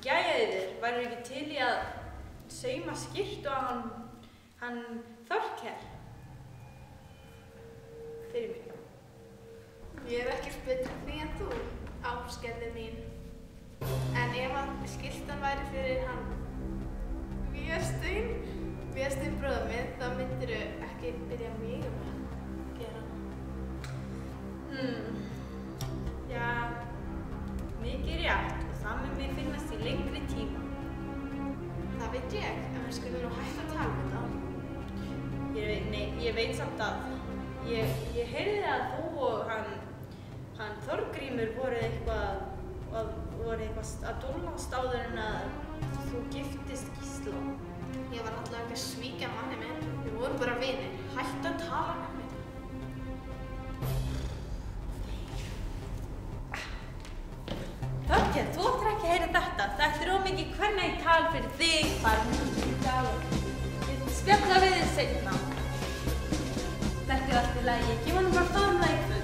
Jæja yfir, væru ekki til í að sauma skyrtu á hann Þorkel? Fyrir mig. Ég ekkert betur því en þú, Ásgerður mín. En ef að skyrtan væri fyrir hann Véstein bróður minn, þá myndirðu ekki byrja mig að gera hann. Já, mikið rétt og það mun mér finnast í lengri tíma. Það veit ég, en við skulum nú hægt að tala um þetta. Ég veit samt að ég heyrði að þú og hann Þorgrímur voru eitthvað að dúllast áður en að þú giftist Gísla. Ég var allavega ekki að svíkja manni minn. Við vorum bara vinir. Hættu að tala um mig. Þorkel, þú ættir ekki að heyra þetta. Þetta er ómikið kvennætal fyrir þig. Við spjalla við þig seinna. Þetta er allt í lagi. Ég var nú bara farin það í kvöld.